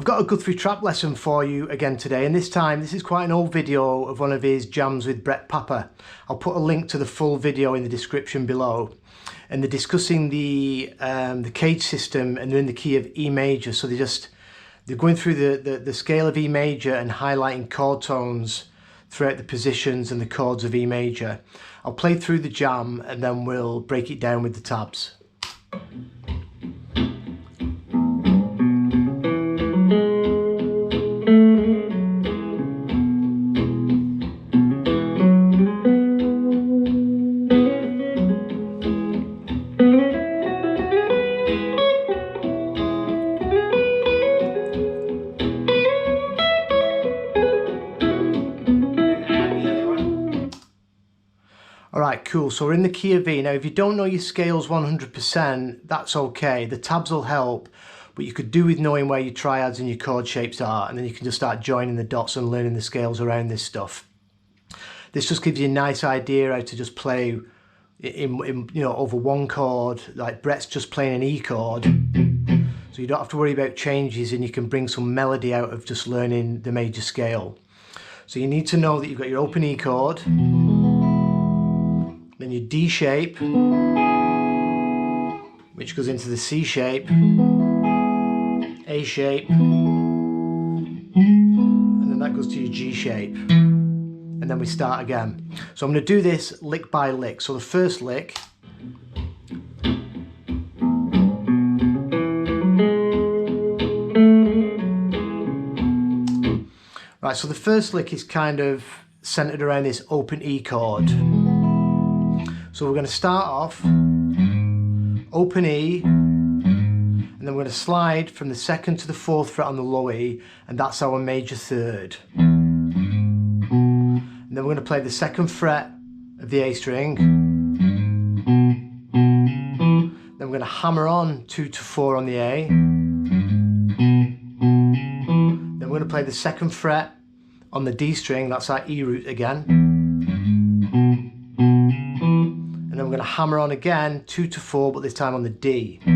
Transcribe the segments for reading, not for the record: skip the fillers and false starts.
I've got a Guthrie Trapp lesson for you again today, and this time this is quite an old video of one of his jams with Brett Papa. I'll put a link to the full video in the description below. And they're discussing the CAGED system, and they're in the key of E major, so they're going through the scale of E major and highlighting chord tones throughout the positions and the chords of E major. I'll play through the jam and then we'll break it down with the tabs. Alright, cool, so we're in the key of E. Now if you don't know your scales 100%, that's okay, the tabs will help, but you could do with knowing where your triads and your chord shapes are, and then you can just start joining the dots and learning the scales around this stuff. This just gives you a nice idea how to just play in over one chord, like Brett's just playing an E chord, so you don't have to worry about changes, and you can bring some melody out of just learning the major scale. So you need to know that you've got your open E chord, then your D shape, which goes into the C shape, A shape, and then that goes to your G shape, and then we start again. So I'm going to do this lick by lick. So the first lick, right, so the first lick is kind of centered around this open E chord. So we're going to start off open E, and then we're going to slide from the 2nd to the 4th fret on the low E, and that's our major third. And then we're going to play the 2nd fret of the A string. Then we're going to hammer on 2 to 4 on the A. Then we're going to play the 2nd fret on the D string, that's our E root again. And then we're going to hammer on again 2 to 4, but this time on the D. Then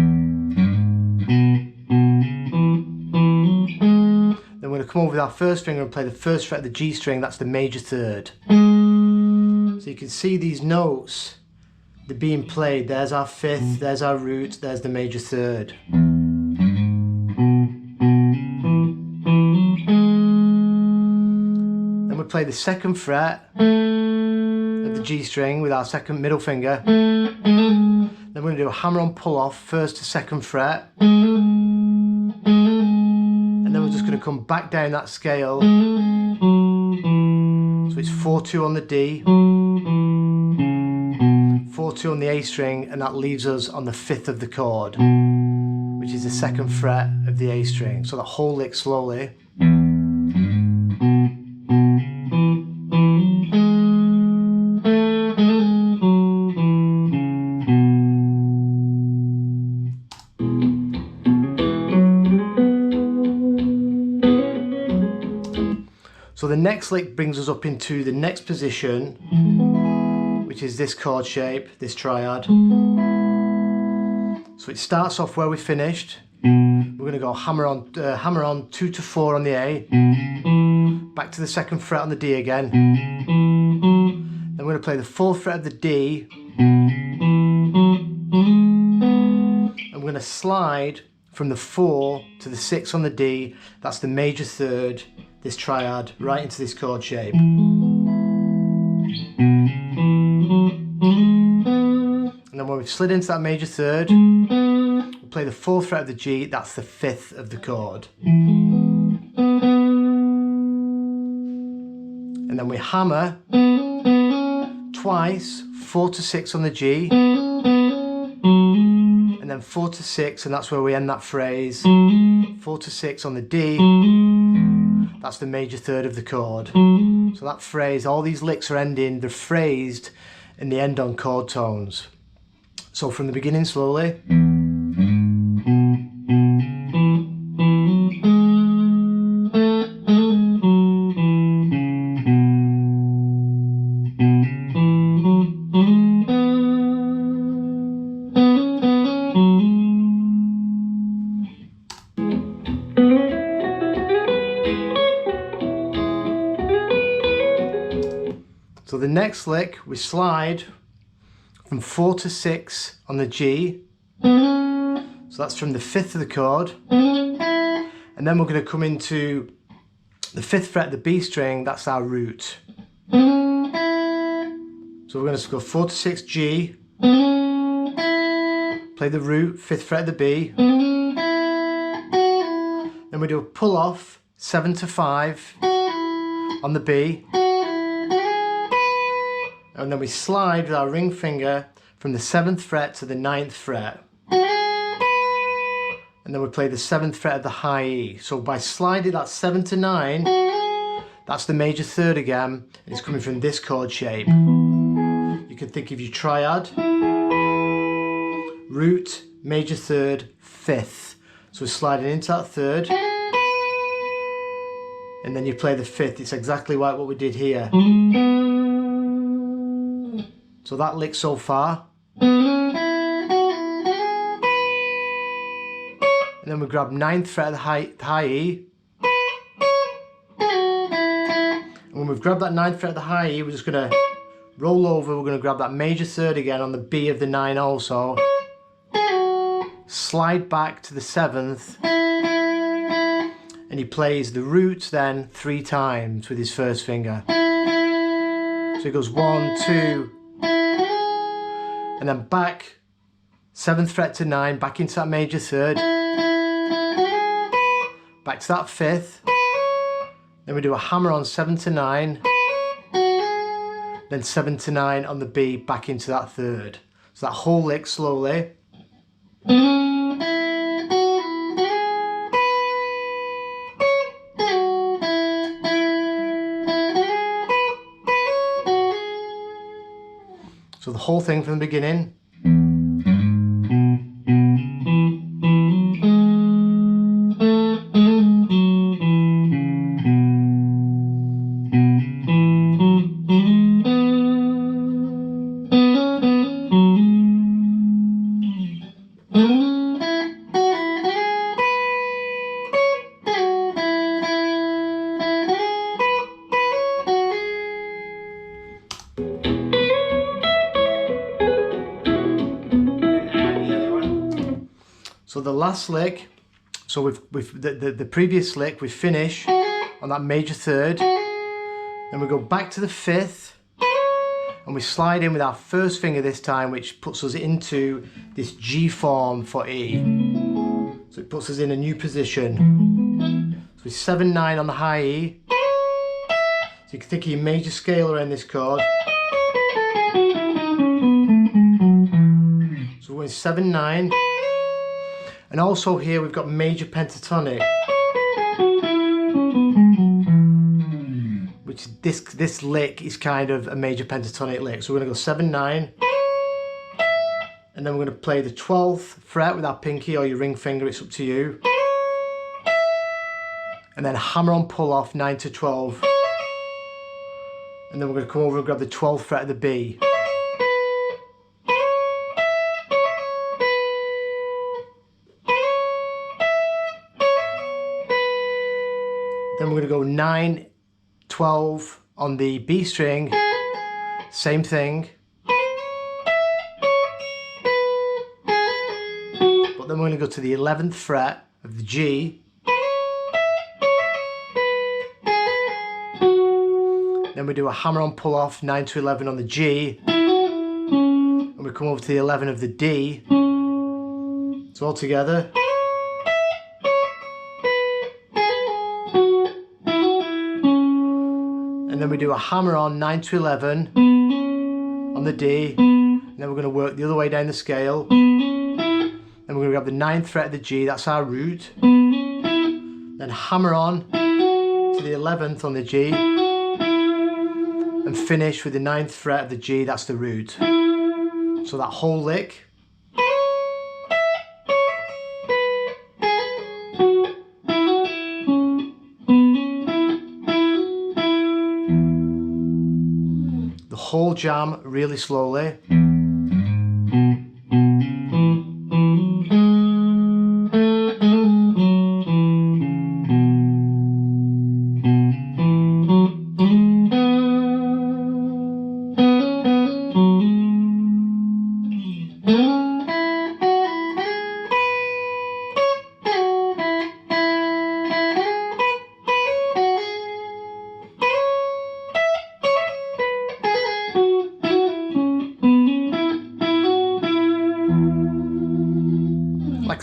we're going to come over with our first finger and play the 1st fret of the G string, that's the major third. So you can see these notes, they're being played. There's our 5th, there's our root, there's the major third. Then we play the 2nd fret of the G string with our 2nd middle finger. Then we're going to do a hammer on pull off 1st to 2nd fret, and then we're just going to come back down that scale, so it's 4-2 on the D, 4-2 on the A string, and that leaves us on the 5th of the chord, which is the 2nd fret of the A string. So the whole lick slowly. So the next lick brings us up into the next position, which is this chord shape, this triad. So it starts off where we finished. We're going to go hammer on 2 to 4 on the A, back to the 2nd fret on the D again. Then we're going to play the 4th fret of the D, and we're going to slide from the 4 to the 6 on the D, that's the major third, this triad, right into this chord shape. And then when we've slid into that major third, we'll play the 4th fret of the G, that's the 5th of the chord. And then we hammer twice, 4 to 6 on the G, and then 4 to 6, and that's where we end that phrase. 4 to 6 on the D, that's the major third of the chord. So that phrase, all these licks are ending, they're phrased, and they end on chord tones. So from the beginning slowly. So the next lick, we slide from 4 to 6 on the G. So that's from the 5th of the chord. And then we're going to come into the 5th fret of the B string, that's our root. So we're going to go 4 to 6 G, play the root, 5th fret of the B. Then we do a pull off, 7 to 5 on the B. And then we slide with our ring finger from the 7th fret to the 9th fret. And then we play the 7th fret of the high E. So by sliding that 7 to 9, that's the major third again, and it's coming from this chord shape. You can think of your triad, root, major third, 5th. So we're sliding into that third, and then you play the 5th. It's exactly like what we did here. So that lick so far. And then we grab 9th fret of the high E. And when we've grabbed that 9th fret of the high E, we're just going to roll over. We're going to grab that major third again on the B of the 9 also. Slide back to the 7th. And he plays the root then 3 times with his first finger. So he goes 1, 2, and then back, 7th fret to 9, back into that major third, back to that 5th, then we do a hammer on 7 to 9, then 7 to 9 on the B, back into that third. So that whole lick slowly. So the whole thing from the beginning. So the last lick, so the previous lick we finish on that major third, then we go back to the 5th and we slide in with our first finger this time, which puts us into this G form for E. So it puts us in a new position. So it's 7, 9 on the high E. So you can think of your major scalar in this chord. So we're going 7, 9. And also here we've got major pentatonic, which this lick is kind of a major pentatonic lick. So we're going to go 7, 9, and then we're going to play the 12th fret with our pinky or your ring finger, it's up to you. And then hammer on pull off 9 to 12. And then we're going to come over and grab the 12th fret of the B. Then we're going to go 9, 12 on the B string, same thing. But then we're going to go to the 11th fret of the G. Then we do a hammer on pull off 9 to 11 on the G. And we come over to the 11 of the D. So all together. And then we do a hammer on 9 to 11 on the D, and then we're going to work the other way down the scale. Then we're going to grab the 9th fret of the G, that's our root. Then hammer on to the 11th on the G, and finish with the 9th fret of the G, that's the root. So that whole lick. Whole jam really slowly.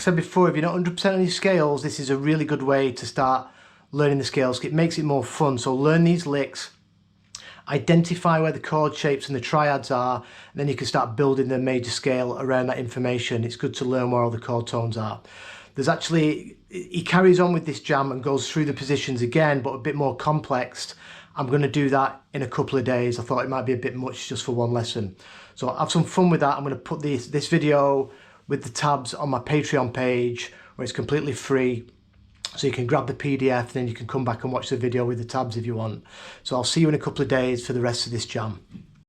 said before, if you're not 100% on your scales, this is a really good way to start learning the scales. It makes it more fun. So learn these licks, identify where the chord shapes and the triads are, and then you can start building the major scale around that information. It's good to learn where all the chord tones are. There's actually, he carries on with this jam and goes through the positions again, but a bit more complex. I'm going to do that in a couple of days. I thought it might be a bit much just for one lesson. So have some fun with that. I'm going to put this video with the tabs on my Patreon page, where it's completely free. So you can grab the PDF and then you can come back and watch the video with the tabs if you want. So I'll see you in a couple of days for the rest of this jam.